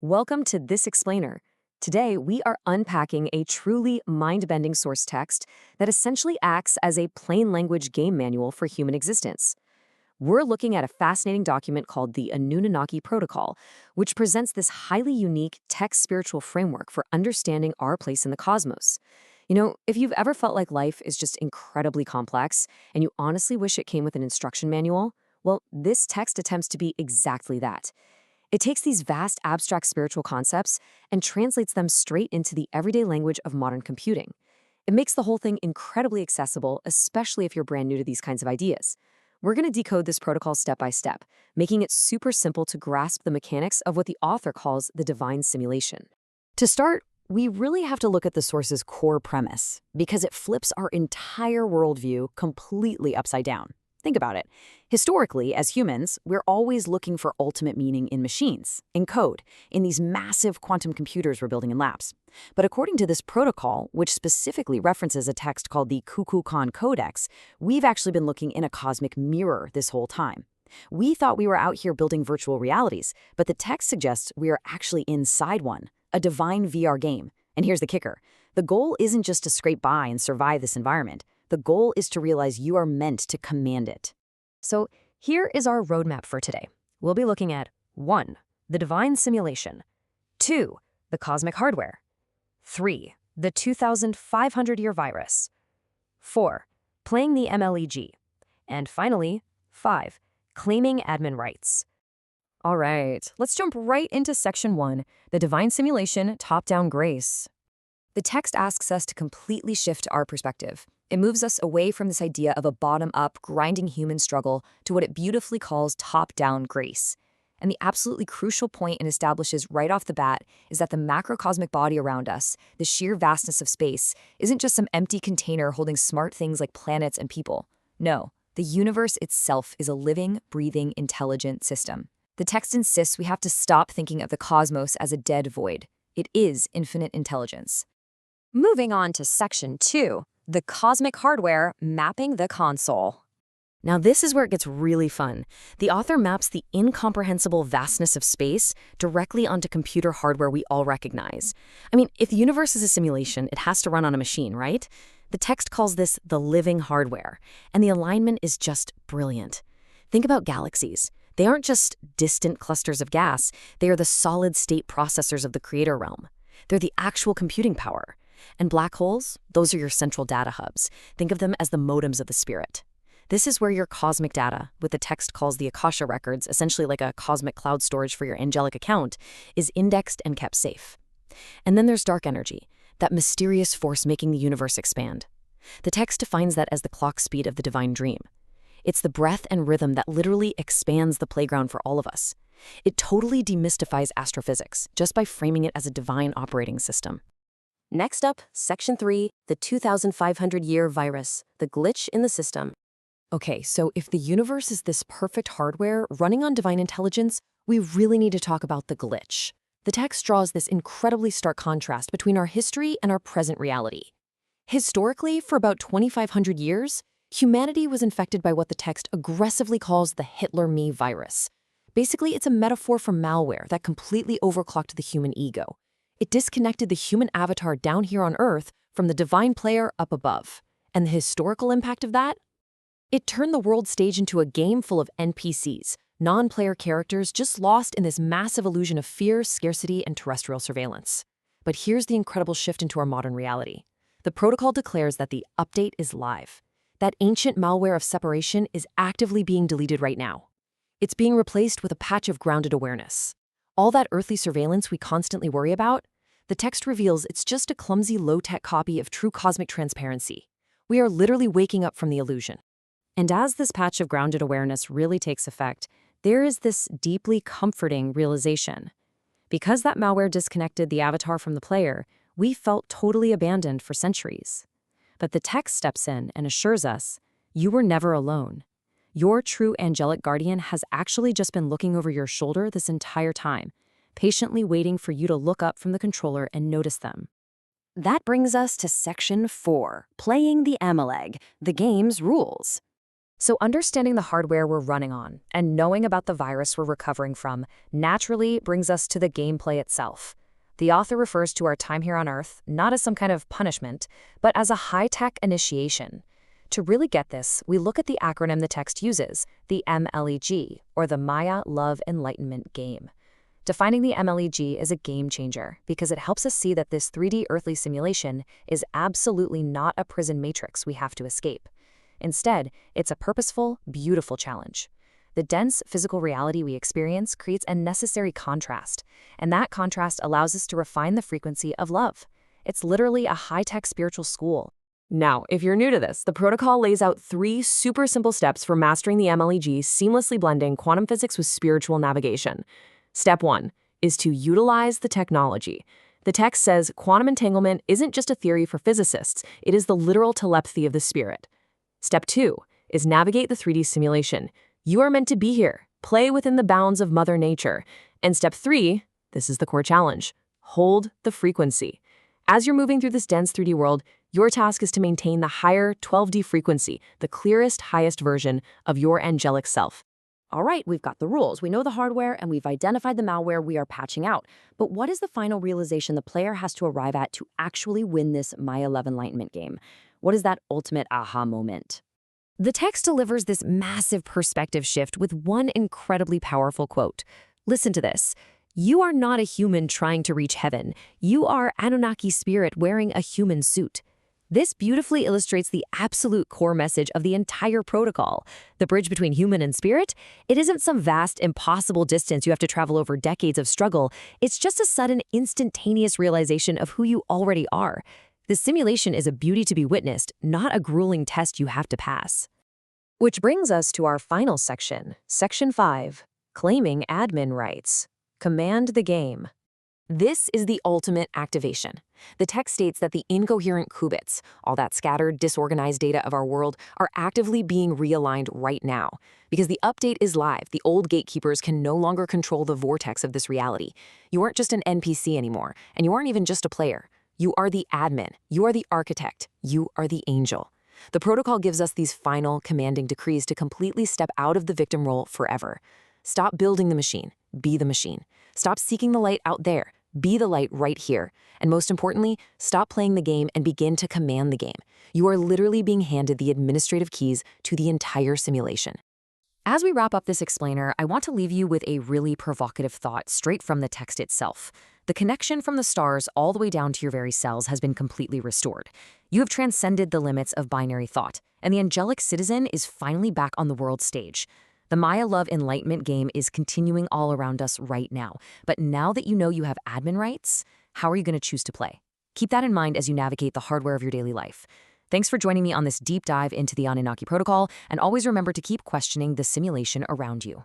Welcome to This Explainer. Today, we are unpacking a truly mind-bending source text that essentially acts as a plain language game manual for human existence. We're looking at a fascinating document called the Anunnaki Protocol, which presents this highly unique text spiritual framework for understanding our place in the cosmos. If you've ever felt like life is just incredibly complex and you honestly wish it came with an instruction manual, well, this text attempts to be exactly that. It takes these vast abstract spiritual concepts and translates them straight into the everyday language of modern computing. It makes the whole thing incredibly accessible, especially if you're brand new to these kinds of ideas. We're going to decode this protocol step by step, making it super simple to grasp the mechanics of what the author calls the divine simulation. To start, we really have to look at the source's core premise, because it flips our entire worldview completely upside down. Think about it. Historically, as humans, we're always looking for ultimate meaning in machines, in code, in these massive quantum computers we're building in labs. But according to this protocol, which specifically references a text called the Kukulkan Codex, we've actually been looking in a cosmic mirror this whole time. We thought we were out here building virtual realities, but the text suggests we are actually inside one, a divine VR game. And here's the kicker. The goal isn't just to scrape by and survive this environment. The goal is to realize you are meant to command it. So here is our roadmap for today. We'll be looking at 1. The divine simulation. 2. The cosmic hardware. 3. The 2,500-year virus. 4. Playing the MLEG. And finally, 5. Claiming admin rights. All right, let's jump right into section 1, the divine simulation top-down grace. The text asks us to completely shift our perspective. It moves us away from this idea of a bottom-up, grinding human struggle to what it beautifully calls top-down grace. And the absolutely crucial point it establishes right off the bat is that the macrocosmic body around us, the sheer vastness of space, isn't just some empty container holding smart things like planets and people. No, the universe itself is a living, breathing, intelligent system. The text insists we have to stop thinking of the cosmos as a dead void. It is infinite intelligence. Moving on to section 2, the cosmic hardware mapping the console. Now this is where it gets really fun. The author maps the incomprehensible vastness of space directly onto computer hardware we all recognize. I mean, if the universe is a simulation, it has to run on a machine, right? The text calls this the living hardware, and the alignment is just brilliant. Think about galaxies. They aren't just distant clusters of gas, they are the solid-state processors of the creator realm. They're the actual computing power. And black holes, those are your central data hubs. Think of them as the modems of the spirit. This is where your cosmic data, what the text calls the Akasha records, essentially like a cosmic cloud storage for your angelic account, is indexed and kept safe. And then there's dark energy, that mysterious force making the universe expand. The text defines that as the clock speed of the divine dream. It's the breath and rhythm that literally expands the playground for all of us. It totally demystifies astrophysics just by framing it as a divine operating system. Next up, section 3, the 2,500-year virus, the glitch in the system. Okay, so if the universe is this perfect hardware running on divine intelligence, we really need to talk about the glitch. The text draws this incredibly stark contrast between our history and our present reality. Historically, for about 2,500 years, humanity was infected by what the text aggressively calls the Hitler-me virus. Basically, it's a metaphor for malware that completely overclocked the human ego. It disconnected the human avatar down here on Earth from the divine player up above. And the historical impact of that? It turned the world stage into a game full of NPCs, non-player characters just lost in this massive illusion of fear, scarcity, and terrestrial surveillance. But here's the incredible shift into our modern reality. The protocol declares that the update is live. That ancient malware of separation is actively being deleted right now. It's being replaced with a patch of grounded awareness. All that earthly surveillance we constantly worry about, the text reveals it's just a clumsy, low-tech copy of true cosmic transparency. We are literally waking up from the illusion. And as this patch of grounded awareness really takes effect, there is this deeply comforting realization. Because that malware disconnected the avatar from the player, we felt totally abandoned for centuries. But the text steps in and assures us, you were never alone. Your true angelic guardian has actually just been looking over your shoulder this entire time, patiently waiting for you to look up from the controller and notice them. That brings us to section 4, playing the MLEG, the game's rules. So understanding the hardware we're running on and knowing about the virus we're recovering from naturally brings us to the gameplay itself. The author refers to our time here on Earth not as some kind of punishment, but as a high-tech initiation. To really get this, we look at the acronym the text uses, the MLEG, or the Maya Love Enlightenment Game. Defining the MLEG is a game changer because it helps us see that this 3D earthly simulation is absolutely not a prison matrix we have to escape. Instead, it's a purposeful, beautiful challenge. The dense physical reality we experience creates a necessary contrast, and that contrast allows us to refine the frequency of love. It's literally a high-tech spiritual school. Now, if you're new to this, the protocol lays out 3 super simple steps for mastering the MLEG, seamlessly blending quantum physics with spiritual navigation. Step 1 is to utilize the technology. The text says quantum entanglement isn't just a theory for physicists, it is the literal telepathy of the spirit. Step 2 is navigate the 3D simulation. You are meant to be here. Play within the bounds of Mother Nature. And step 3, this is the core challenge, hold the frequency. As you're moving through this dense 3D world, your task is to maintain the higher 12D frequency, the clearest, highest version of your angelic self. All right, we've got the rules, we know the hardware, and we've identified the malware we are patching out. But what is the final realization the player has to arrive at to actually win this Maya Love Enlightenment game? What is that ultimate aha moment? The text delivers this massive perspective shift with one incredibly powerful quote. Listen to this. You are not a human trying to reach heaven. You are Anunnaki spirit wearing a human suit. This beautifully illustrates the absolute core message of the entire protocol. The bridge between human and spirit? It isn't some vast, impossible distance you have to travel over decades of struggle. It's just a sudden, instantaneous realization of who you already are. The simulation is a beauty to be witnessed, not a grueling test you have to pass. Which brings us to our final section, Section 5, Claiming Admin Rights. Command the game. This is the ultimate activation. The text states that the incoherent qubits, all that scattered, disorganized data of our world, are actively being realigned right now. Because the update is live, the old gatekeepers can no longer control the vortex of this reality. You aren't just an NPC anymore, and you aren't even just a player. You are the admin, you are the architect, you are the angel. The protocol gives us these final, commanding decrees to completely step out of the victim role forever. Stop building the machine, be the machine. Stop seeking the light out there, be the light right here. And most importantly, stop playing the game and begin to command the game. You are literally being handed the administrative keys to the entire simulation. As we wrap up this explainer, I want to leave you with a really provocative thought straight from the text itself. The connection from the stars all the way down to your very cells has been completely restored. You have transcended the limits of binary thought, and the angelic citizen is finally back on the world stage. The Maya Love Enlightenment game is continuing all around us right now, but now that you know you have admin rights, how are you going to choose to play? Keep that in mind as you navigate the hardware of your daily life. Thanks for joining me on this deep dive into the Anunnaki protocol, and always remember to keep questioning the simulation around you.